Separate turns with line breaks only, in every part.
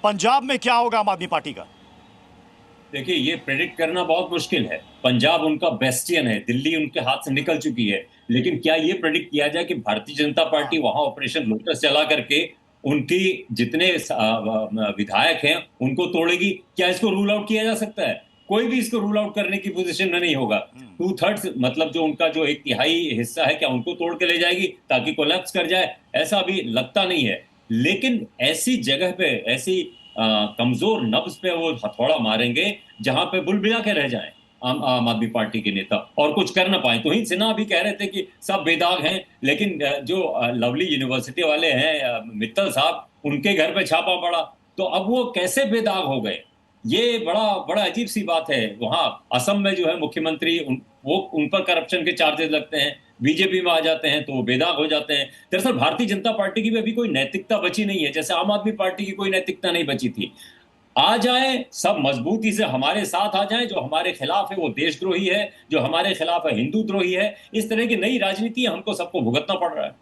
पंजाब में क्या होगा आम आदमी पार्टी का?
देखिए, ये प्रेडिक्ट करना बहुत मुश्किल है। पंजाब उनका बेस्टियन है, दिल्ली उनके हाथ से निकल चुकी है। लेकिन क्या ये प्रेडिक्ट किया जाए कि भारतीय जनता पार्टी वहां ऑपरेशन लोटस चला करके उनकी जितने विधायक हैं उनको तोड़ेगी? क्या इसको रूल आउट किया जा सकता है? कोई भी इसको रूल आउट करने की पोजीशन में नहीं होगा। 2/3 मतलब जो उनका जो 1/3 हिस्सा है, क्या उनको तोड़ के ले जाएगी ताकि कोलैप्स कर जाए? ऐसा अभी लगता नहीं है। लेकिन ऐसी जगह पे, ऐसी कमजोर नब्ज पे वो हथौड़ा मारेंगे जहां पे बुलबिला के रह जाएं आम आदमी पार्टी के नेता और कुछ कर ना पाए। तोहिन सिन्हा भी कह रहे थे कि सब बेदाग हैं, लेकिन जो लवली यूनिवर्सिटी वाले हैं मित्तल साहब, उनके घर पे छापा पड़ा, तो अब वो कैसे बेदाग हो गए? ये बड़ा बड़ा अजीब सी बात है। वहां असम में जो है मुख्यमंत्री, वो उन पर करप्शन के चार्जेस लगते हैं, बीजेपी में आ जाते हैं तो वो बेदाग हो जाते हैं। दरअसल भारतीय जनता पार्टी की भी अभी कोई नैतिकता बची नहीं है, जैसे आम आदमी पार्टी की कोई नैतिकता नहीं बची थी। आ जाए सब मजबूती से हमारे साथ आ जाएं, जो हमारे खिलाफ है वो देशद्रोही है, जो हमारे खिलाफ है हिंदू द्रोही है। इस तरह की नई राजनीति हमको सबको भुगतना पड़ रहा है।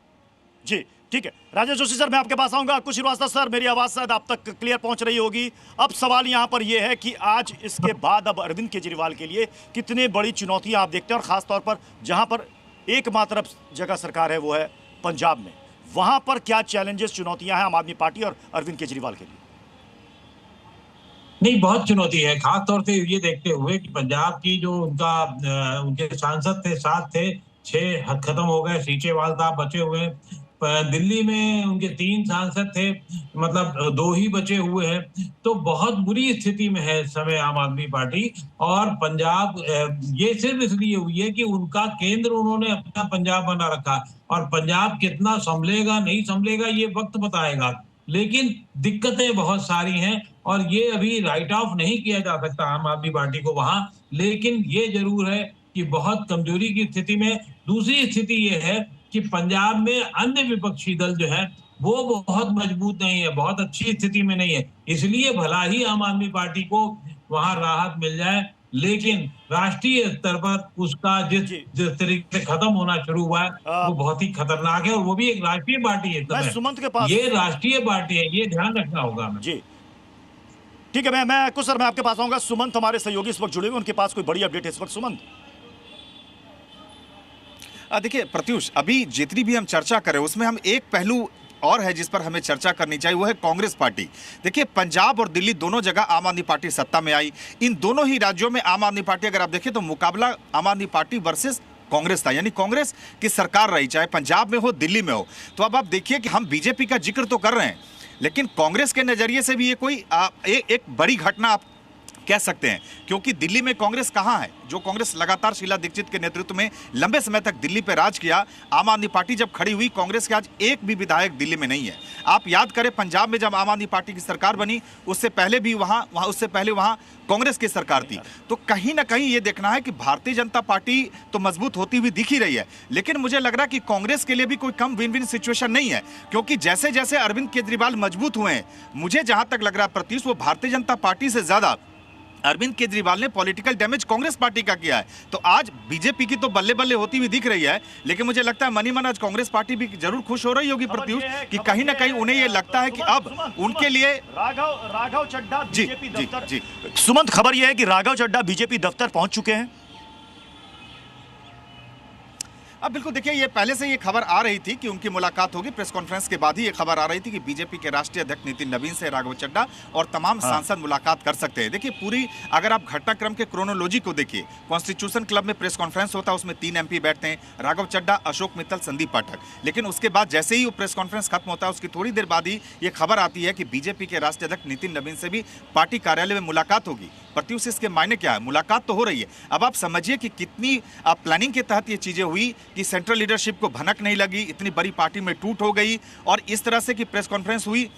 जी ठीक है, राजेश जोशी सर मैं आपके पास आऊंगा। कुछ श्रीवास्तव सर, मेरी आवाज शायद आप तक क्लियर पहुंच रही होगी। अब सवाल यहां पर यह है कि आज इसके बाद अब अरविंद केजरीवाल के लिए कितने बड़ी चुनौतियां आप देखते हैं, और खासतौर पर जहां पर एकमात्र जगह सरकार है वो है पंजाब में, वहां पर क्या चैलेंजेस, चुनौतियां हैं आम आदमी पार्टी और अरविंद केजरीवाल के लिए?
नहीं, बहुत चुनौती है, खास तौर से ये देखते हुए कि पंजाब की जो उनके सांसद थे 7 थे, 6 खत्म हो गए, सीचेवाल साहब बचे हुए। दिल्ली में उनके 3 सांसद थे, मतलब 2 ही बचे हुए हैं। तो बहुत बुरी स्थिति में है इस समय आम आदमी पार्टी। और पंजाब ये सिर्फ इसलिए हुई है कि उनका केंद्र उन्होंने अपना पंजाब बना रखा, और पंजाब कितना संभलेगा नहीं संभलेगा ये वक्त बताएगा। लेकिन दिक्कतें बहुत सारी हैं और ये अभी राइट ऑफ नहीं किया जा सकता आम आदमी पार्टी को वहां। लेकिन ये जरूर है कि बहुत कमजोरी की स्थिति में। दूसरी स्थिति ये है कि पंजाब में अन्य विपक्षी दल जो है वो बहुत मजबूत नहीं है, बहुत अच्छी स्थिति में नहीं है। इसलिए भला ही आम आदमी पार्टी को वहां राहत मिल जाए, लेकिन राष्ट्रीय स्तर पर उसका जिस तरीके से खत्म होना शुरू हुआ है वो बहुत ही खतरनाक है। और वो भी एक राष्ट्रीय पार्टी है,
सुमंत के पास,
ये राष्ट्रीय पार्टी है, ये ध्यान रखना होगा हमें।
जी ठीक है, मैं कुछ सर मैं आपके पास आऊंगा। सुमंत हमारे सहयोगी इस वक्त जुड़े हुए, उनके पास कोई बड़ी अपडेट है इस वक्त? सुमंत।
देखिए प्रत्युष, अभी जितनी भी हम चर्चा करें उसमें हम एक पहलू और है जिस पर हमें चर्चा करनी चाहिए, वो है कांग्रेस पार्टी। देखिए पंजाब और दिल्ली दोनों जगह आम आदमी पार्टी सत्ता में आई। इन दोनों ही राज्यों में आम आदमी पार्टी, अगर आप देखें तो मुकाबला आम आदमी पार्टी वर्सेस कांग्रेस था, यानी कांग्रेस की सरकार रही, चाहे पंजाब में हो दिल्ली में हो। तो अब आप देखिए कि हम बीजेपी का जिक्र तो कर रहे हैं, लेकिन कांग्रेस के नजरिए से भी ये कोई एक बड़ी घटना आप कह सकते हैं, क्योंकि दिल्ली में कांग्रेस कहां है? जो कांग्रेस लगातार शीला दीक्षित के नेतृत्व में लंबे समय तक दिल्ली पर राज किया, आम आदमी पार्टी जब खड़ी हुई, कांग्रेस के आज एक भी विधायक दिल्ली में नहीं है। आप याद करें पंजाब में जब आम आदमी पार्टी की सरकार बनी, उससे पहले भी उससे पहले वहां कांग्रेस की सरकार थी। तो कहीं ना कहीं ये देखना है कि भारतीय जनता पार्टी तो मजबूत होती हुई दिख ही रही है, लेकिन मुझे लग रहा है कि कांग्रेस के लिए भी कोई कम विन विन सिचुएशन नहीं है, क्योंकि जैसे जैसे अरविंद केजरीवाल मजबूत हुए हैं, मुझे जहां तक लग रहा है प्रत्युष, वो भारतीय जनता पार्टी से ज्यादा अरविंद केजरीवाल ने पॉलिटिकल डैमेज कांग्रेस पार्टी का किया है। तो आज बीजेपी की तो बल्ले बल्ले होती हुई दिख रही है, लेकिन मुझे लगता है मनी मन आज कांग्रेस पार्टी भी जरूर खुश हो रही होगी प्रत्युष, कि कहीं ना कहीं उन्हें ये लगता है कि अब उनके लिए
राघव चड्ढा बीजेपी दफ्तर। जी सुमंत, खबर यह है कि राघव चड्ढा बीजेपी दफ्तर पहुंच चुके हैं।
अब बिल्कुल देखिए, ये पहले से ये खबर आ रही थी कि उनकी मुलाकात होगी। प्रेस कॉन्फ्रेंस के बाद ही ये खबर आ रही थी कि बीजेपी के राष्ट्रीय अध्यक्ष नितिन नवीन से राघव चड्ढा और तमाम सांसद मुलाकात कर सकते हैं। देखिए पूरी अगर आप घटनाक्रम के क्रोनोलॉजी को देखिए, कॉन्स्टिट्यूशन क्लब में प्रेस कॉन्फ्रेंस होता है, उसमें 3 MP बैठते हैं, राघव चड्ढा, अशोक मित्तल, संदीप पाठक। लेकिन उसके बाद जैसे ही वो प्रेस कॉन्फ्रेंस खत्म होता है, उसकी थोड़ी देर बाद ही ये खबर आती है कि बीजेपी के राष्ट्रीय अध्यक्ष नितिन नवीन से भी पार्टी कार्यालय में मुलाकात होगी। प्रत्युष, इसके मायने क्या है? मुलाकात तो हो रही है, अब आप समझिए कि कितनी प्लानिंग के तहत ये चीजें हुई कि सेंट्रल लीडरशिप को भनक नहीं लगी, इतनी बड़ी पार्टी में टूट हो गई, और इस तरह से कि प्रेस कॉन्फ्रेंस हुई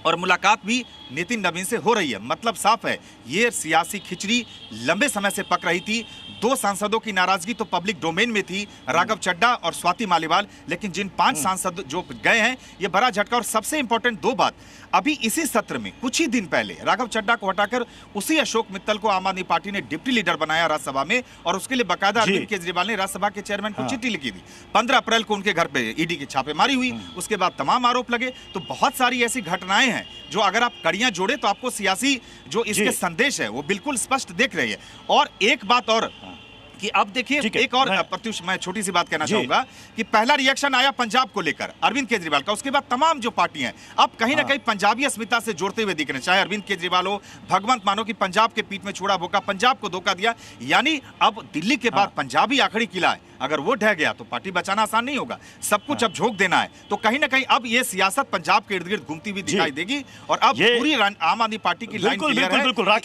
और मुलाकात भी नितिन नवीन से हो रही है। मतलब साफ है, ये सियासी खिचड़ी लंबे समय से पक रही थी। 2 सांसदों की नाराजगी तो पब्लिक डोमेन में थी, राघव चड्ढा और स्वाति मालीवाल, लेकिन जिन 5 सांसद जो गए हैं, ये बड़ा झटका। और सबसे इंपॉर्टेंट 2 बात, अभी इसी सत्र में कुछ ही दिन पहले राघव चड्ढा को हटाकर उसी अशोक मित्तल को आम आदमी पार्टी ने डिप्टी लीडर बनाया राज्यसभा में, और उसके लिए बाकायदा अरविंद केजरीवाल ने राज्यसभा के चेयरमैन को चिट्ठी लिखी थी। 15 अप्रैल को उनके घर पे ईडी की छापेमारी हुई, उसके बाद तमाम आरोप लगे। तो बहुत सारी ऐसी घटनाएं हैं जो अगर आप कड़ियां जोड़े तो आपको सियासी जो इसके
जी।
संदेश है वो बिल्कुल स्पष्ट देख रही है। और एक बात और कि अब देखिए
ठीक है,
एक और
मैं-
प्रत्युष मैं छोटी सी बात कहना
जी।
चाहूंगा कि पहला रिएक्शन आया पंजाब को लेकर अरविंद केजरीवाल का, उसके बाद तमाम जो पार्टी हैं अब कहीं ना
हाँ।
कहीं पंजाबी अस्मिता से जोड़ते हुए दिख रहे हैं, चाहे अरविंद केजरीवाल हो, भगवंत मानो कि पंजाब के पीठ में छुड़ा भोंका, पंजाब को धोखा दिया, यानी अब दिल्ली के बाद
हाँ।
पंजाबी आखिरी किला है, अगर वो ढह गया तो पार्टी बचाना आसान नहीं होगा, सब कुछ
हाँ।
अब झोंक देना है। तो कहीं ना कहीं अब ये सियासत पंजाब के इर्द गिर्द घूमती हुई
जी।
दिखाई देगी और अब
ये-
पूरी आम आदमी पार्टी की लाइन
बिल्कुल
क्लियर
बिल्कुल
है
बिल्कुल